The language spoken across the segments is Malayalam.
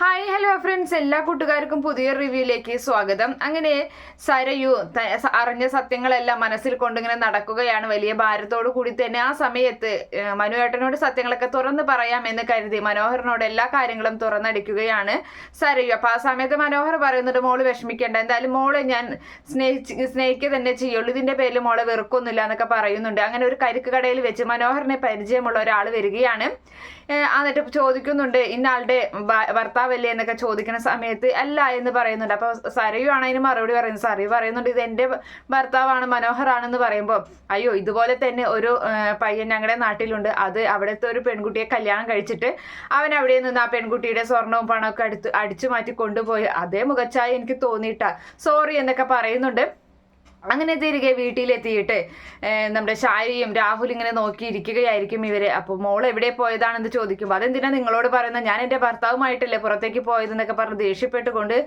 ഹായ് ഹലോ ഫ്രണ്ട്സ്, എല്ലാ കൂട്ടുകാർക്കും പുതിയ റിവ്യൂയിലേക്ക് സ്വാഗതം. അങ്ങനെ സരയു അറിഞ്ഞ സത്യങ്ങളെല്ലാം മനസ്സിൽ കൊണ്ടിങ്ങനെ നടക്കുകയാണ് വലിയ ഭാരത്തോടു കൂടി തന്നെ. ആ സമയത്ത് മനുവേട്ടനോട് സത്യങ്ങളൊക്കെ തുറന്നു പറയാമെന്ന് കരുതി മനോഹറിനോട് എല്ലാ കാര്യങ്ങളും തുറന്നടിക്കുകയാണ് സരയു. അപ്പൊ ആ സമയത്ത് മനോഹർ പറയുന്നുണ്ട്, മോള് വിഷമിക്കേണ്ട, എന്തായാലും മോളെ ഞാൻ സ്നേഹിക്കുക തന്നെ ചെയ്യുള്ളൂ, ഇതിന്റെ പേരിൽ മോളെ വെറുക്കൊന്നുമില്ല എന്നൊക്കെ പറയുന്നുണ്ട്. അങ്ങനെ ഒരു കരിക്ക് കടയിൽ വെച്ച് മനോഹറിനെ പരിചയമുള്ള ഒരാൾ വരികയാണ്. എന്നിട്ട് ചോദിക്കുന്നുണ്ട്, ഇന്നാളുടെ ഭർത്താവല്ലേ എന്നൊക്കെ ചോദിക്കുന്ന സമയത്ത് അല്ല എന്ന് പറയുന്നുണ്ട്. അപ്പൊ സരയു ആണ് അതിന് മറുപടി പറയുന്നത്. സരയു പറയുന്നുണ്ട്, ഇത് എന്റെ ഭർത്താവാണ്, മനോഹറാണെന്ന് പറയുമ്പോൾ, അയ്യോ ഇതുപോലെ തന്നെ ഒരു പയ്യൻ ഞങ്ങളുടെ നാട്ടിലുണ്ട്, അത് അവിടുത്തെ ഒരു പെൺകുട്ടിയെ കല്യാണം കഴിച്ചിട്ട് അവൻ അവിടെ നിന്ന് ആ പെൺകുട്ടിയുടെ സ്വർണവും പണമൊക്കെ അടിച്ചു മാറ്റി കൊണ്ടുപോയി, അതേ മുഖച്ചായ എനിക്ക് തോന്നിയിട്ടാ, സോറി എന്നൊക്കെ പറയുന്നുണ്ട്. അങ്ങനെ തിരികെ വീട്ടിലെത്തിയിട്ട് നമ്മുടെ ഷാരിയും രാഹുൽ ഇങ്ങനെ നോക്കിയിരിക്കുകയായിരിക്കും ഇവര്. അപ്പോൾ മോൾ എവിടെ പോയതാണെന്ന് ചോദിക്കുമ്പോൾ, അതെന്തിനാ നിങ്ങളോട് പറയുന്നത്, ഞാൻ എൻ്റെ ഭർത്താവുമായിട്ടല്ലേ പുറത്തേക്ക് പോയതെന്നൊക്കെ പറഞ്ഞ് ദേഷ്യപ്പെട്ടുകൊണ്ട്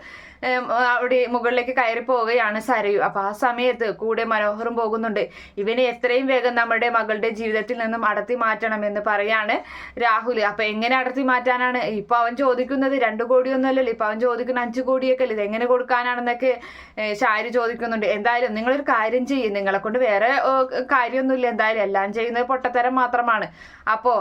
അവിടെ മുകളിലേക്ക് കയറി പോവുകയാണ് സരയു. അപ്പൊ ആ സമയത്ത് കൂടെ മനോഹറും പോകുന്നുണ്ട്. ഇവനെ എത്രയും വേഗം നമ്മുടെ മകളുടെ ജീവിതത്തിൽ നിന്നും അടർത്തി മാറ്റണം എന്ന് പറയാണ് രാഹുൽ. അപ്പൊ എങ്ങനെ അടർത്തി മാറ്റാനാണ്? ഇപ്പൊ അവൻ ചോദിക്കുന്നത് 2 കോടിയൊന്നുമല്ലല്ലോ, ഇപ്പൊ അവൻ ചോദിക്കുന്ന 5 കോടിയൊക്കെ അല്ലേ, ഇത് എങ്ങനെ കൊടുക്കാനാണെന്നൊക്കെ ഷാരി ചോദിക്കുന്നുണ്ട്. എന്തായാലും നിങ്ങളൊരു കാര്യം ചെയ്യും, നിങ്ങളെ കൊണ്ട് വേറെ കാര്യമൊന്നുമില്ല, എന്തായാലും എല്ലാം ചെയ്യുന്നത് പൊട്ടത്തരം മാത്രമാണ്. അപ്പോൾ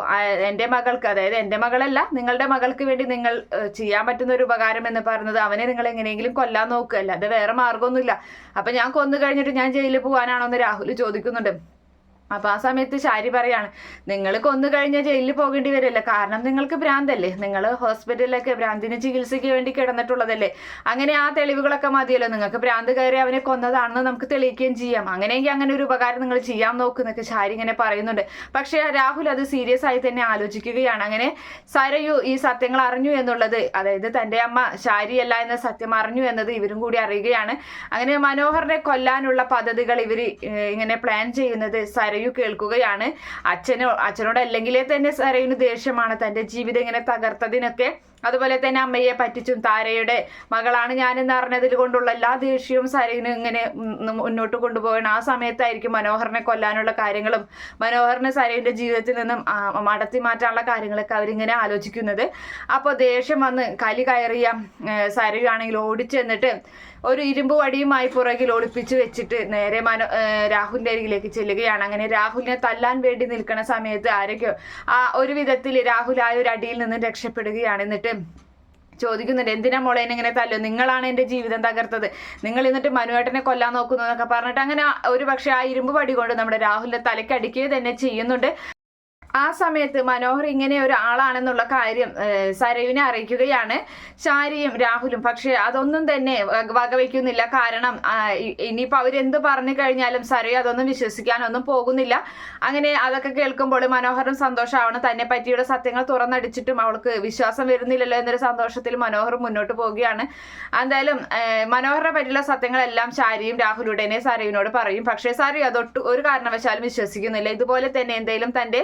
എൻ്റെ മകൾക്ക്, അതായത് എൻ്റെ മകളല്ല നിങ്ങളുടെ മകൾക്ക് വേണ്ടി നിങ്ങൾ ചെയ്യാൻ പറ്റുന്ന ഒരു ഉപകാരം എന്ന് പറയുന്നത് അവനെ നിങ്ങൾ എങ്ങനെയെങ്കിലും കൊല്ലാൻ നോക്കുക, അല്ലാതെ വേറെ മാർഗമൊന്നുമില്ല. അപ്പൊ ഞാൻ കൊന്നു കഴിഞ്ഞിട്ട് ഞാൻ ജയിലിൽ പോകാനാണോ എന്ന് രാഹുൽ ചോദിക്കുന്നുണ്ട്. അപ്പൊ ആ സമയത്ത് ഷാരി പറയാണ്, നിങ്ങൾ കൊന്നു കഴിഞ്ഞാൽ ജയിലിൽ പോകേണ്ടി വരില്ല, കാരണം നിങ്ങൾക്ക് ഭ്രാന്തല്ലേ, നിങ്ങൾ ഹോസ്പിറ്റലിലൊക്കെ ഭ്രാന്തിന് ചികിത്സയ്ക്ക് വേണ്ടി കിടന്നിട്ടുള്ളതല്ലേ, അങ്ങനെ ആ തെളിവുകളൊക്കെ മതിയല്ലോ, നിങ്ങൾക്ക് ഭ്രാന്ത് കയറി അവനെ കൊന്നതാണെന്ന് നമുക്ക് തെളിയിക്കുകയും ചെയ്യാം, അങ്ങനെയെങ്കിൽ അങ്ങനെ ഒരു ഉപകാരം നിങ്ങൾ ചെയ്യാൻ നോക്കുന്നൊക്കെ ഷാരി ഇങ്ങനെ പറയുന്നുണ്ട്. പക്ഷേ രാഹുൽ അത് സീരിയസ് ആയി തന്നെ ആലോചിക്കുകയാണ്. അങ്ങനെ സരയു ഈ സത്യങ്ങൾ അറിഞ്ഞു എന്നുള്ളത്, അതായത് തൻ്റെ അമ്മ ഷാരിയല്ല എന്ന സത്യം അറിഞ്ഞു എന്നത് ഇവരും കൂടി അറിയുകയാണ്. അങ്ങനെ മനോഹറിനെ കൊല്ലാനുള്ള പദ്ധതികൾ ഇവർ ഇങ്ങനെ പ്ലാൻ ചെയ്യുന്നത് സരയു കേൾക്കുകയാണ്. അച്ഛനോട് അല്ലെങ്കിലേ തന്നെ സരയുന് ദേഷ്യമാണ്, തന്റെ ജീവിതം ഇങ്ങനെ തകർത്തതിനൊക്കെ, അതുപോലെ തന്നെ അമ്മയെ പറ്റിച്ചും താരയുടെ മകളാണ് ഞാനെന്ന് അറിഞ്ഞതിൽ കൊണ്ടുള്ള എല്ലാ ദേഷ്യവും സരയുന് ഇങ്ങനെ മുന്നോട്ട് കൊണ്ടുപോകണം. ആ സമയത്തായിരിക്കും മനോഹറിനെ കൊല്ലാനുള്ള കാര്യങ്ങളും മനോഹറിനെ സരയുടെ ജീവിതത്തിൽ നിന്നും മടത്തി മാറ്റാനുള്ള കാര്യങ്ങളൊക്കെ അവരിങ്ങനെ ആലോചിക്കുന്നത്. അപ്പോൾ ദേഷ്യം വന്ന് കലി കയറിയ സരയു ആണെങ്കിൽ ഓടിച്ചെന്നിട്ട് ഒരു ഇരുമ്പ് വടിയുമായി പുറകിൽ ഒളിപ്പിച്ചു വെച്ചിട്ട് നേരെ രാഹുലിന്റെ അരികിലേക്ക് ചെല്ലുകയാണ്. അങ്ങനെ രാഹുലിനെ തല്ലാൻ വേണ്ടി നിൽക്കുന്ന സമയത്ത് ആരൊക്കെയോ ഒരു വിധത്തിൽ രാഹുൽ ആ ഒരു അടിയിൽ നിന്ന് രക്ഷപ്പെടുകയാണ്. എന്നിട്ട് ചോദിക്കുന്നുണ്ട്, എന്തിനാ മോളെ ഇങ്ങനെ തല്ലോ, നിങ്ങളാണ് എൻ്റെ ജീവിതം തകർത്തത്, നിങ്ങൾ എന്നിട്ട് മനുവേട്ടനെ കൊല്ലാൻ നോക്കുന്നു എന്നൊക്കെ പറഞ്ഞിട്ട് അങ്ങനെ ഒരു പക്ഷേ ആ ഇരുമ്പ് വടി കൊണ്ട് നമ്മുടെ രാഹുലിന്റെ തലയ്ക്ക് അടിക്കുക തന്നെ ചെയ്യുന്നുണ്ട്. ആ സമയത്ത് മനോഹർ ഇങ്ങനെ ഒരു ആളാണെന്നുള്ള കാര്യം സരയുവിനെ അറിയിക്കുകയാണ് ഷാരിയും രാഹുലും. പക്ഷെ അതൊന്നും തന്നെ വകവയ്ക്കുന്നില്ല, കാരണം ഇനിയിപ്പോൾ അവരെന്ത് പറഞ്ഞു കഴിഞ്ഞാലും സരയു അതൊന്നും വിശ്വസിക്കാനൊന്നും പോകുന്നില്ല. അങ്ങനെ അതൊക്കെ കേൾക്കുമ്പോൾ മനോഹറും സന്തോഷമാവണം, തന്നെ പറ്റിയുള്ള സത്യങ്ങൾ തുറന്നടിച്ചിട്ടും അവൾക്ക് വിശ്വാസം വരുന്നില്ലല്ലോ എന്നൊരു സന്തോഷത്തിൽ മനോഹർ മുന്നോട്ട് പോവുകയാണ്. എന്തായാലും മനോഹറിനെ പറ്റിയുള്ള സത്യങ്ങളെല്ലാം ഷാരിയും രാഹുലുടനെ സരയുവിനോട് പറയും. പക്ഷേ സരയു അതൊട്ട് ഒരു കാരണവശാലും വിശ്വസിക്കുന്നില്ല. ഇതുപോലെ തന്നെ എന്തെങ്കിലും തൻ്റെ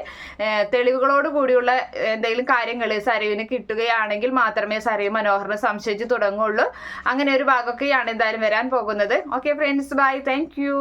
തെളിവുകളോട് കൂടിയുള്ള എന്തെങ്കിലും കാര്യങ്ങൾ സരയുവിന് കിട്ടുകയാണെങ്കിൽ മാത്രമേ സരയു മനോഹറിനെ സംശയിച്ച് തുടങ്ങുള്ളൂ. അങ്ങനെ ഒരു ഭാഗമൊക്കെയാണ് എന്തായാലും വരാൻ പോകുന്നത്. Okay friends, bye, thank U.